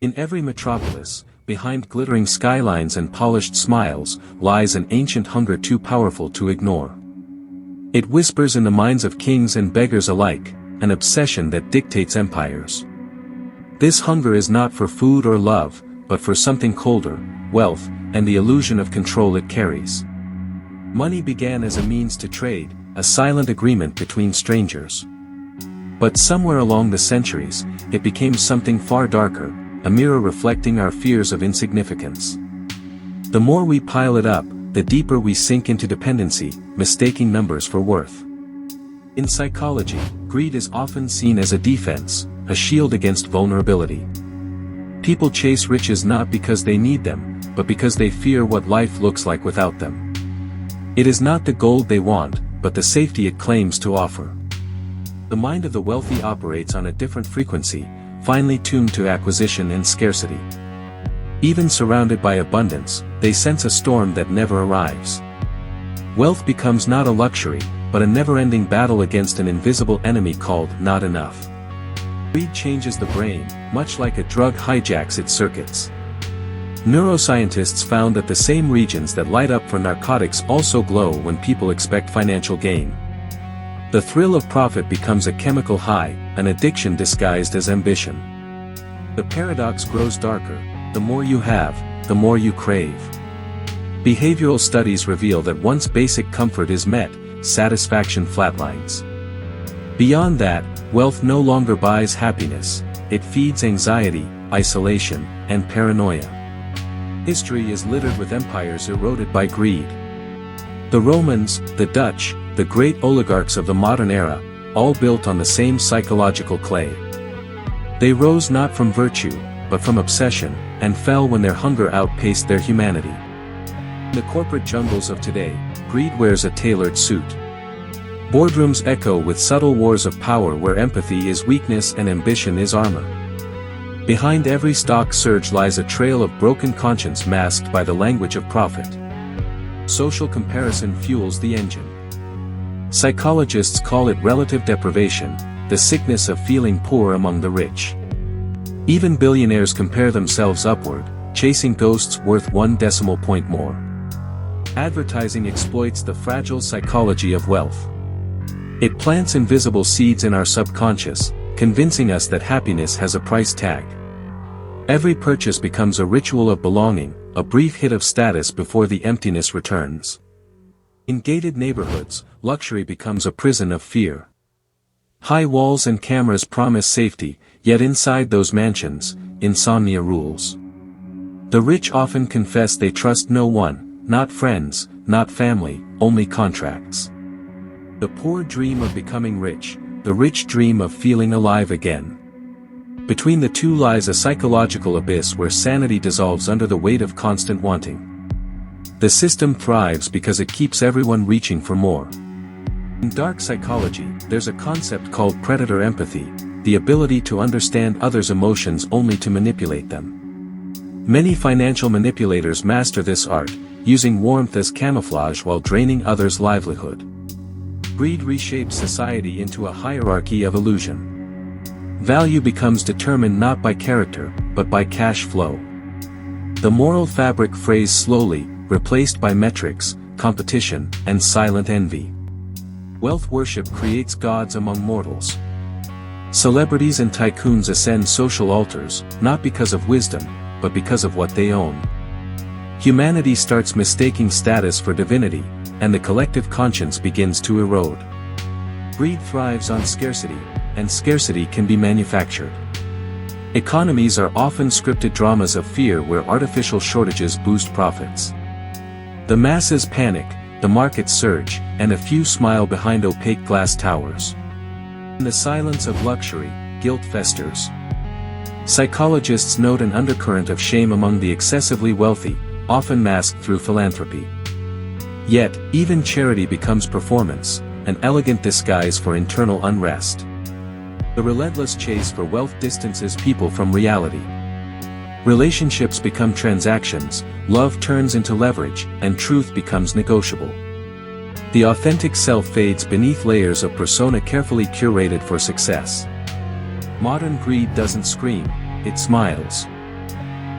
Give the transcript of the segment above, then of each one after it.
In every metropolis, behind glittering skylines and polished smiles, lies an ancient hunger too powerful to ignore. It whispers in the minds of kings and beggars alike, an obsession that dictates empires. This hunger is not for food or love, but for something colder, wealth, and the illusion of control it carries. Money began as a means to trade, a silent agreement between strangers. But somewhere along the centuries, it became something far darker, a mirror reflecting our fears of insignificance. The more we pile it up, the deeper we sink into dependency, mistaking numbers for worth. In psychology, greed is often seen as a defense, a shield against vulnerability. People chase riches not because they need them, but because they fear what life looks like without them. It is not the gold they want, but the safety it claims to offer. The mind of the wealthy operates on a different frequency, finely tuned to acquisition and scarcity. Even surrounded by abundance, they sense a storm that never arrives. Wealth becomes not a luxury, but a never-ending battle against an invisible enemy called not enough. Greed changes the brain, much like a drug hijacks its circuits. Neuroscientists found that the same regions that light up for narcotics also glow when people expect financial gain. The thrill of profit becomes a chemical high, an addiction disguised as ambition. The paradox grows darker: the more you have, the more you crave. Behavioral studies reveal that once basic comfort is met, satisfaction flatlines. Beyond that, wealth no longer buys happiness, it feeds anxiety, isolation, and paranoia. History is littered with empires eroded by greed. The Romans, the Dutch, the great oligarchs of the modern era, all built on the same psychological clay. They rose not from virtue, but from obsession, and fell when their hunger outpaced their humanity. In the corporate jungles of today, greed wears a tailored suit. Boardrooms echo with subtle wars of power where empathy is weakness and ambition is armor. Behind every stock surge lies a trail of broken conscience masked by the language of profit. Social comparison fuels the engine. Psychologists call it relative deprivation, the sickness of feeling poor among the rich. Even billionaires compare themselves upward, chasing ghosts worth 1 decimal point more. Advertising exploits the fragile psychology of wealth. It plants invisible seeds in our subconscious, convincing us that happiness has a price tag. Every purchase becomes a ritual of belonging, a brief hit of status before the emptiness returns. In gated neighborhoods, luxury becomes a prison of fear. High walls and cameras promise safety, yet inside those mansions, insomnia rules. The rich often confess they trust no one, not friends, not family, only contracts. The poor dream of becoming rich, the rich dream of feeling alive again. Between the two lies a psychological abyss where sanity dissolves under the weight of constant wanting. The system thrives because it keeps everyone reaching for more. In dark psychology, there's a concept called predator empathy, the ability to understand others' emotions only to manipulate them. Many financial manipulators master this art, using warmth as camouflage while draining others' livelihood. Greed reshapes society into a hierarchy of illusion. Value becomes determined not by character, but by cash flow. The moral fabric frays slowly, replaced by metrics, competition, and silent envy. Wealth worship creates gods among mortals. Celebrities and tycoons ascend social altars, not because of wisdom, but because of what they own. Humanity starts mistaking status for divinity, and the collective conscience begins to erode. Greed thrives on scarcity, and scarcity can be manufactured. Economies are often scripted dramas of fear where artificial shortages boost profits. The masses panic, the markets surge, and a few smile behind opaque glass towers. In the silence of luxury, guilt festers. Psychologists note an undercurrent of shame among the excessively wealthy, often masked through philanthropy. Yet, even charity becomes performance, an elegant disguise for internal unrest. The relentless chase for wealth distances people from reality. Relationships become transactions, love turns into leverage, and truth becomes negotiable. The authentic self fades beneath layers of persona carefully curated for success. Modern greed doesn't scream, it smiles.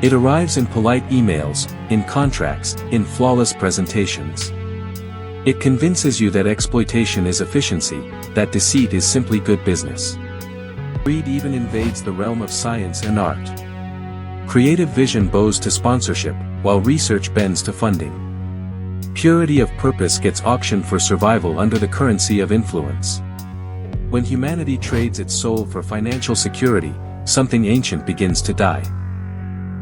It arrives in polite emails, in contracts, in flawless presentations. It convinces you that exploitation is efficiency, that deceit is simply good business. Greed even invades the realm of science and art. Creative vision bows to sponsorship, while research bends to funding. Purity of purpose gets auctioned for survival under the currency of influence. When humanity trades its soul for financial security, something ancient begins to die.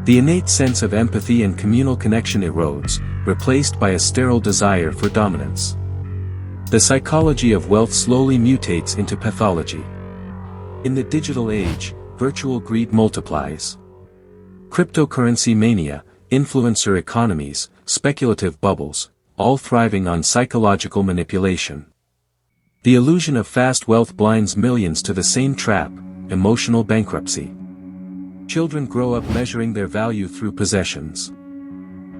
The innate sense of empathy and communal connection erodes, replaced by a sterile desire for dominance. The psychology of wealth slowly mutates into pathology. In the digital age, virtual greed multiplies. Cryptocurrency mania, influencer economies, speculative bubbles, all thriving on psychological manipulation. The illusion of fast wealth blinds millions to the same trap, emotional bankruptcy. Children grow up measuring their value through possessions.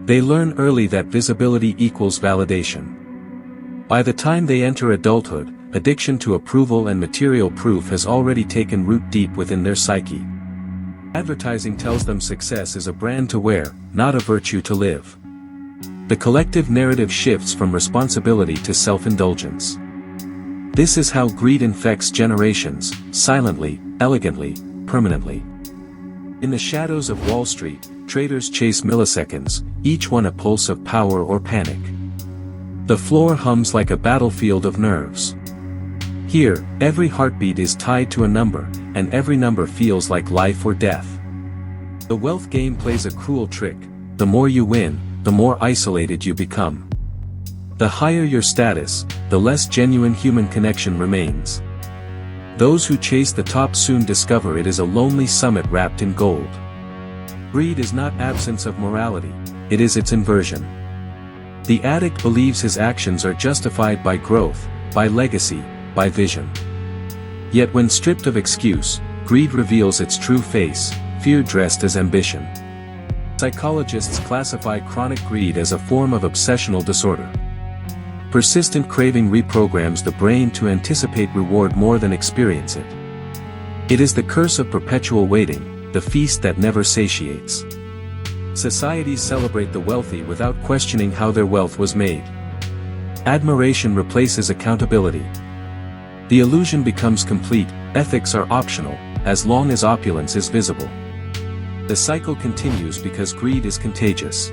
They learn early that visibility equals validation. By the time they enter adulthood, addiction to approval and material proof has already taken root deep within their psyche. Advertising tells them success is a brand to wear, not a virtue to live. The collective narrative shifts from responsibility to self-indulgence. This is how greed infects generations, silently, elegantly, permanently. In the shadows of Wall Street, traders chase milliseconds, each one a pulse of power or panic. The floor hums like a battlefield of nerves. Here, every heartbeat is tied to a number, and every number feels like life or death. The wealth game plays a cruel trick: the more you win, the more isolated you become. The higher your status, the less genuine human connection remains. Those who chase the top soon discover it is a lonely summit wrapped in gold. Greed is not absence of morality, it is its inversion. The addict believes his actions are justified by growth, by legacy, by vision. Yet when stripped of excuse, greed reveals its true face, fear dressed as ambition. Psychologists classify chronic greed as a form of obsessional disorder. Persistent craving reprograms the brain to anticipate reward more than experience it. It is the curse of perpetual waiting, the feast that never satiates. Societies celebrate the wealthy without questioning how their wealth was made. Admiration replaces accountability. The illusion becomes complete, ethics are optional, as long as opulence is visible. The cycle continues because greed is contagious.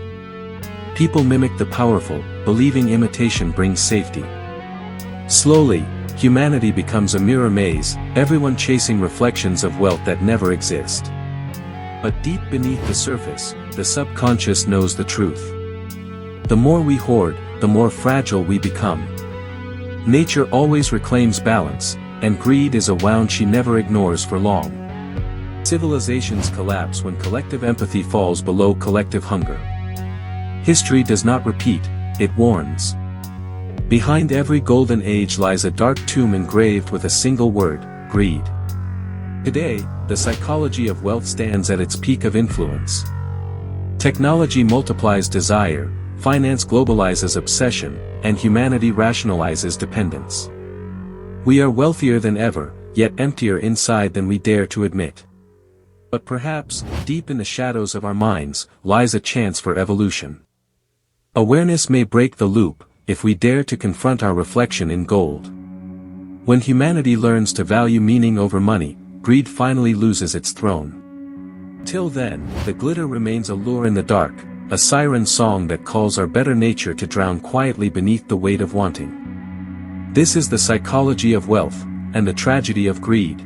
People mimic the powerful, believing imitation brings safety. Slowly, humanity becomes a mirror maze, everyone chasing reflections of wealth that never exist. But deep beneath the surface, the subconscious knows the truth. The more we hoard, the more fragile we become. Nature always reclaims balance, and greed is a wound she never ignores for long. Civilizations collapse when collective empathy falls below collective hunger. History does not repeat, it warns. Behind every golden age lies a dark tomb engraved with a single word: greed. Today, the psychology of wealth stands at its peak of influence. Technology multiplies desire, finance globalizes obsession, and humanity rationalizes dependence. We are wealthier than ever, yet emptier inside than we dare to admit. But perhaps, deep in the shadows of our minds, lies a chance for evolution. Awareness may break the loop, if we dare to confront our reflection in gold. When humanity learns to value meaning over money, greed finally loses its throne. Till then, the glitter remains a lure in the dark, a siren song that calls our better nature to drown quietly beneath the weight of wanting. This is the psychology of wealth, and the tragedy of greed.